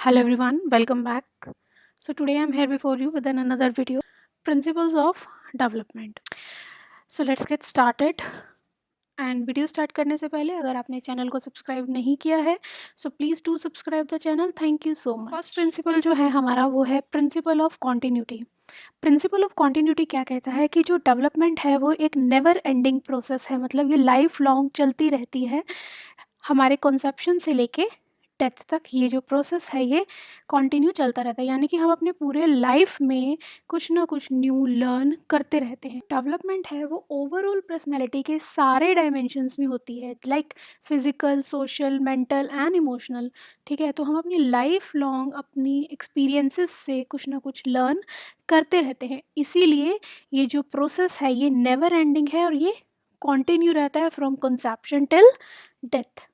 Hello everyone, welcome back. So today I'm here before you with another video, Principles of Development. So let's get started. And video start करने से पहले अगर आपने channel को subscribe नहीं किया है so please do subscribe the channel. Thank you so much. First principle जो है हमारा वो है principle of continuity. Principle of continuity क्या कहता है कि जो डेवलपमेंट है वो एक नेवर एंडिंग प्रोसेस है, मतलब ये लाइफ लॉन्ग चलती रहती है। हमारे कॉन्सेप्शन से लेके डेथ तक ये जो प्रोसेस है ये कंटिन्यू चलता रहता है, यानी कि हम अपने पूरे लाइफ में कुछ ना कुछ न्यू लर्न करते रहते हैं। डेवलपमेंट है वो ओवरऑल पर्सनैलिटी के सारे डायमेंशंस में होती है, like physical, social, mental and emotional. ठीक है, तो हम अपनी लाइफ लॉन्ग अपनी एक्सपीरियंसेस से कुछ ना कुछ लर्न करते रहते हैं, इसीलिए ये जो प्रोसेस है ये नेवर एंडिंग है और ये कंटिन्यू रहता है from conception till death.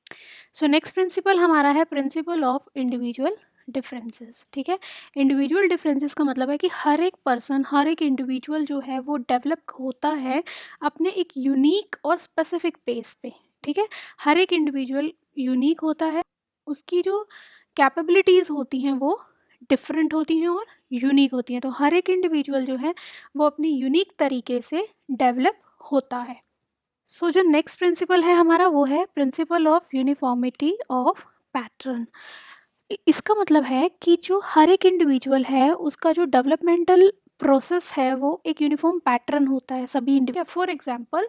So next principle हमारा है प्रिंसिपल ऑफ इंडिविजुअल डिफरेंसेस। ठीक है, इंडिविजुअल डिफरेंसेस का मतलब है कि हर एक पर्सन, हर एक इंडिविजुअल जो है वो डेवलप होता है अपने एक यूनिक और स्पेसिफिक पेस पे। ठीक है, हर एक इंडिविजुअल यूनिक होता है, उसकी जो कैपेबिलिटीज़ होती हैं वो डिफरेंट होती हैं और यूनिक होती हैं। तो हर एक इंडिविजुअल जो है वो अपनी यूनिक तरीके से डेवलप होता है। सो जो नेक्स्ट प्रिंसिपल है हमारा वो है principle of uniformity of pattern. इसका मतलब है कि जो हर एक इंडिविजुअल है उसका जो डेवलपमेंटल प्रोसेस है वो एक यूनिफॉर्म पैटर्न होता है सभी individual. For example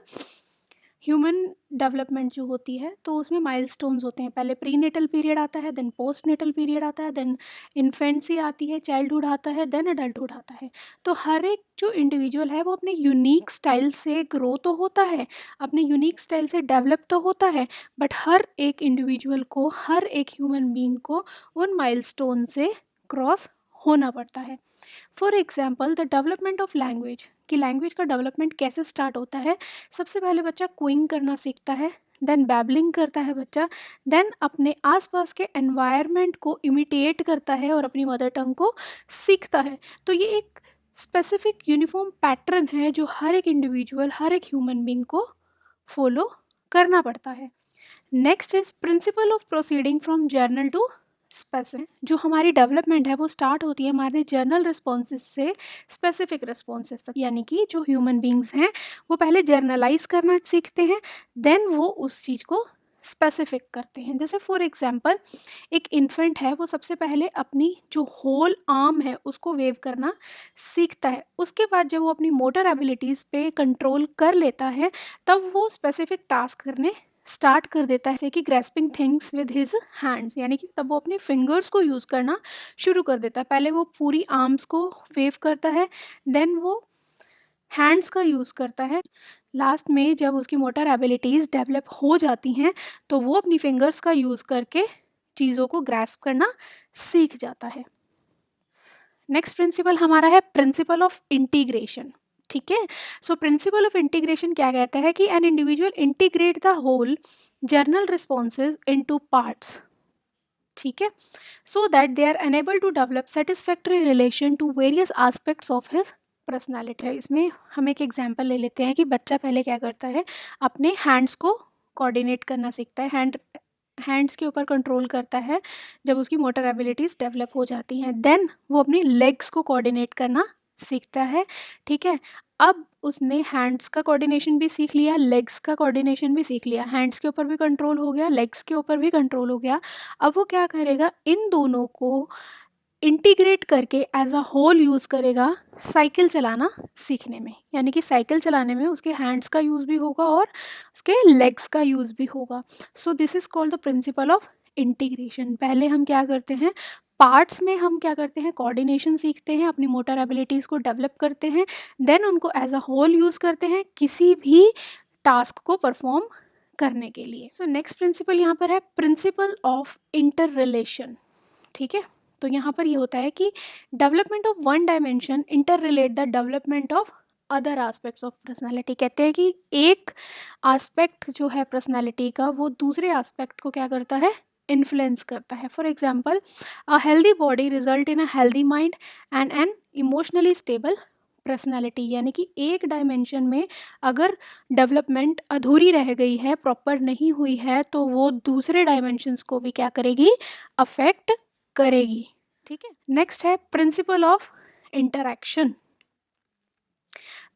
human development जो होती है तो उसमें माइलस्टोन्स होते हैं। पहले प्री नेटल पीरियड आता है, देन पोस्ट नेटल पीरियड आता है, देन इन्फेंसी आती है, चाइल्डहुड आता है, देन अडल्टहुड आता है। तो हर एक जो इंडिविजुअल है वो अपने यूनिक स्टाइल से ग्रो तो होता है, अपने यूनिक स्टाइल से डेवलप तो होता है, बट हर एक इंडिविजुअल को, हर एक ह्यूमन बीइंग को उन माइलस्टोन से क्रॉस होना पड़ता है। For example the development of language, कि लैंग्वेज का डेवलपमेंट कैसे स्टार्ट होता है। सबसे पहले बच्चा क्विंग करना सीखता है, देन बैबलिंग करता है बच्चा, देन अपने आसपास के एनवायरनमेंट को इमिटेट करता है और अपनी मदर टंग को सीखता है। तो ये एक स्पेसिफिक यूनिफॉर्म पैटर्न है जो हर एक इंडिविजुअल, हर एक ह्यूमन बीइंग को फॉलो करना पड़ता है। Next is principle of proceeding from general to specific. जो हमारी डेवलपमेंट है वो स्टार्ट होती है हमारे जर्नल रिस्पॉन्सेज से स्पेसिफिक रिस्पॉन्सेज तक, यानी कि जो ह्यूमन बींग्स हैं वो पहले जर्नलाइज करना सीखते हैं, देन वो उस चीज़ को स्पेसिफिक करते हैं। जैसे फॉर एग्जांपल एक इन्फेंट है वो सबसे पहले अपनी जो होल आर्म है उसको वेव करना सीखता है, उसके बाद जब वो अपनी मोटर एबिलिटीज़ पे कंट्रोल कर लेता है तब वो स्पेसिफिक टास्क करने स्टार्ट कर देता है, जैसे कि grasping things with his hands, यानी कि तब वो अपने फिंगर्स को यूज़ करना शुरू कर देता है। पहले वो पूरी आर्म्स को वेव करता है, देन वो हैंड्स का यूज़ करता है। लास्ट में जब उसकी मोटर एबिलिटीज़ डेवलप हो जाती हैं तो वो अपनी फिंगर्स का यूज़ करके चीज़ों को ग्रैस्प करना सीख जाता है। नेक्स्ट प्रिंसिपल हमारा है प्रिंसिपल ऑफ इंटीग्रेशन। ठीक है, सो प्रिंसिपल ऑफ इंटीग्रेशन क्या कहता है कि an individual integrate the whole general responses into parts. ठीक है, so that they are enable to develop satisfactory relation to various aspects of his personality है। इसमें हम एक एग्जाम्पल ले लेते हैं कि बच्चा पहले क्या करता है, अपने हैंड्स को कोऑर्डिनेट करना सीखता है, हैंड्स के ऊपर कंट्रोल करता है। जब उसकी मोटर एबिलिटीज़ डेवलप हो जाती हैं देन वो अपनी लेग्स को कोऑर्डिनेट करना सीखता है। ठीक है, अब उसने हैंड्स का कोऑर्डिनेशन भी सीख लिया, लेग्स का कोऑर्डिनेशन भी सीख लिया, हैंड्स के ऊपर भी कंट्रोल हो गया, लेग्स के ऊपर भी कंट्रोल हो गया। अब वो क्या करेगा, इन दोनों को इंटीग्रेट करके एज अ होल यूज़ करेगा साइकिल चलाना सीखने में, यानी कि साइकिल चलाने में उसके हैंड्स का यूज़ भी होगा और उसके लेग्स का यूज़ भी होगा। So this is called the principle of integration. पहले हम क्या करते हैं, पार्ट्स में हम क्या करते हैं, कोऑर्डिनेशन सीखते हैं, अपनी मोटर एबिलिटीज़ को डेवलप करते हैं, देन उनको एज अ होल यूज़ करते हैं किसी भी टास्क को परफॉर्म करने के लिए। सो नेक्स्ट प्रिंसिपल यहाँ पर है प्रिंसिपल ऑफ इंटर रिलेशन। ठीक है, तो यहाँ पर ये होता है कि development of one dimension inter relate the development of other aspects of personality. कहते हैं कि एक एस्पेक्ट जो है पर्सनालिटी का वो दूसरे एस्पेक्ट को क्या करता है, इन्फ्लुएंस करता है। For example a healthy body result in a healthy mind and an emotionally stable personality, यानी कि एक डायमेंशन में अगर डेवलपमेंट अधूरी रह गई है, प्रॉपर नहीं हुई है, तो वो दूसरे डायमेंशंस को भी क्या करेगी, अफेक्ट करेगी। ठीक है, नेक्स्ट है principle of interaction.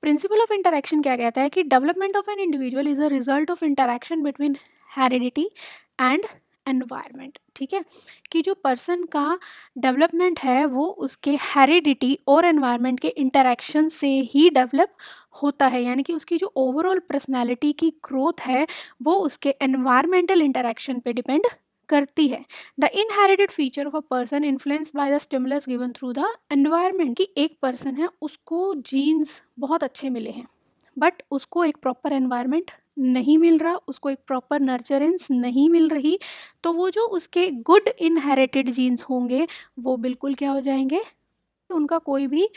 Principle of interaction क्या कहता है कि development of an individual is a result of interaction between heredity and environment. ठीक है, कि जो पर्सन का डेवलपमेंट है वो उसके हेरिडिटी और एनवायरनमेंट के इंटरैक्शन से ही डेवलप होता है, यानी कि उसकी जो ओवरऑल पर्सनैलिटी की ग्रोथ है वो उसके एनवायरमेंटल इंटरैक्शन पे डिपेंड करती है। The inherited feature of a person influence by the stimulus given through the environment. कि एक पर्सन है उसको जीन्स बहुत अच्छे मिले हैं बट उसको एक प्रॉपर एनवायरनमेंट नहीं मिल रहा, उसको एक प्रॉपर नर्चरेंस नहीं मिल रही, तो वो जो उसके गुड इनहेरिटेड जीन्स होंगे वो बिल्कुल क्या हो जाएंगे, उनका कोई भी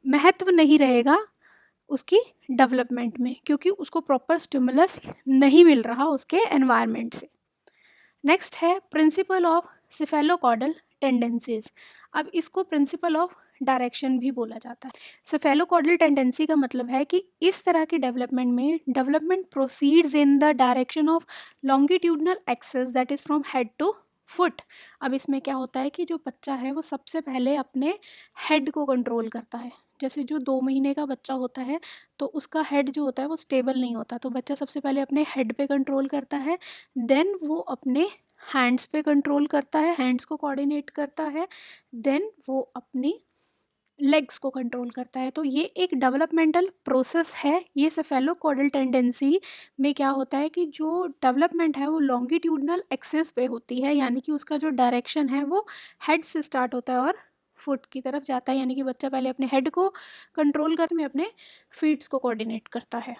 महत्व नहीं रहेगा उसकी डेवलपमेंट में, क्योंकि उसको प्रॉपर स्टिमुलस नहीं मिल रहा उसके एनवायरनमेंट से। नेक्स्ट है प्रिंसिपल ऑफ सिफेलोकॉर्डल टेंडेंसीज। अब इसको प्रिंसिपल ऑफ डायरेक्शन भी बोला जाता है। सिफेलोकॉर्डल टेंडेंसी का मतलब है कि इस तरह की डेवलपमेंट में development proceeds in the direction of longitudinal axis that is from head to foot. अब इसमें क्या होता है कि जो बच्चा है वो सबसे पहले अपने हेड को कंट्रोल करता है। जैसे जो 2 महीने का बच्चा होता है तो उसका हेड जो होता है वो स्टेबल नहीं होता, तो बच्चा सबसे पहले अपने हेड पे कंट्रोल करता है, देन वो अपने हैंड्स पे कंट्रोल करता है, हैंड्स को कोऑर्डिनेट करता है, देन वो अपनी लेग्स को कंट्रोल करता है। तो ये एक डेवलपमेंटल प्रोसेस है। ये सेफेलोकॉर्डल टेंडेंसी में क्या होता है कि जो डेवलपमेंट है वो लॉन्गिट्यूडनल एक्सिस पे होती है, यानी कि उसका जो डायरेक्शन है वो हेड से स्टार्ट होता है और फुट की तरफ जाता है, यानी कि बच्चा पहले अपने हेड को कंट्रोल करते में अपने फीट्स को कोऑर्डिनेट करता है।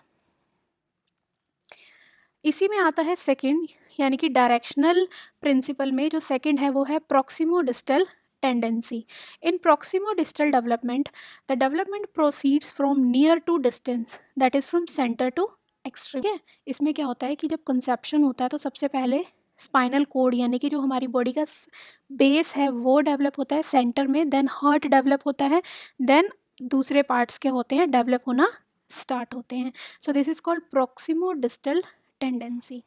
इसी में आता है सेकंड, यानी कि डायरेक्शनल प्रिंसिपल में जो सेकंड है वो है proximo distal tendency. In proximo distal development the development proceeds from near to distance that is from centre to extreme. है, इसमें क्या होता है कि जब कंसेप्शन होता है तो सबसे पहले स्पाइनल कोड यानी कि जो हमारी बॉडी का बेस है वो डेवलप होता है सेंटर में, देन हार्ट डेवलप होता है, देन दूसरे पार्ट्स के होते हैं डेवलप होना स्टार्ट होते हैं। So this is called proximo distal tendency.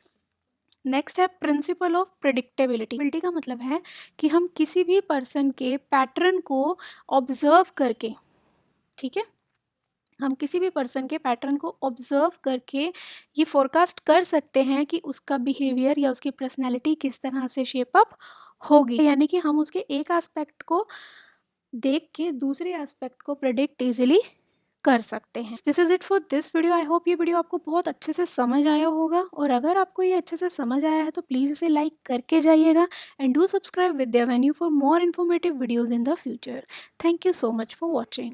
Next है प्रिंसिपल ऑफ प्रिडिक्टेबिलिटी का मतलब है कि हम किसी भी पर्सन के पैटर्न को ऑब्जर्व करके, ठीक है, हम किसी भी पर्सन के पैटर्न को ऑब्जर्व करके ये फोरकास्ट कर सकते हैं कि उसका बिहेवियर या उसकी पर्सनैलिटी किस तरह से शेप अप होगी, यानी कि हम उसके एक एस्पेक्ट को देख के दूसरे एस्पेक्ट को प्रेडिक्ट इजीली कर सकते हैं। This is it for this video. I hope ये वीडियो आपको बहुत अच्छे से समझ आया होगा, और अगर आपको ये अच्छे से समझ आया है तो प्लीज़ इसे लाइक करके जाइएगा and do subscribe Vidya venue for more informative videos in the future. Thank you so much for watching.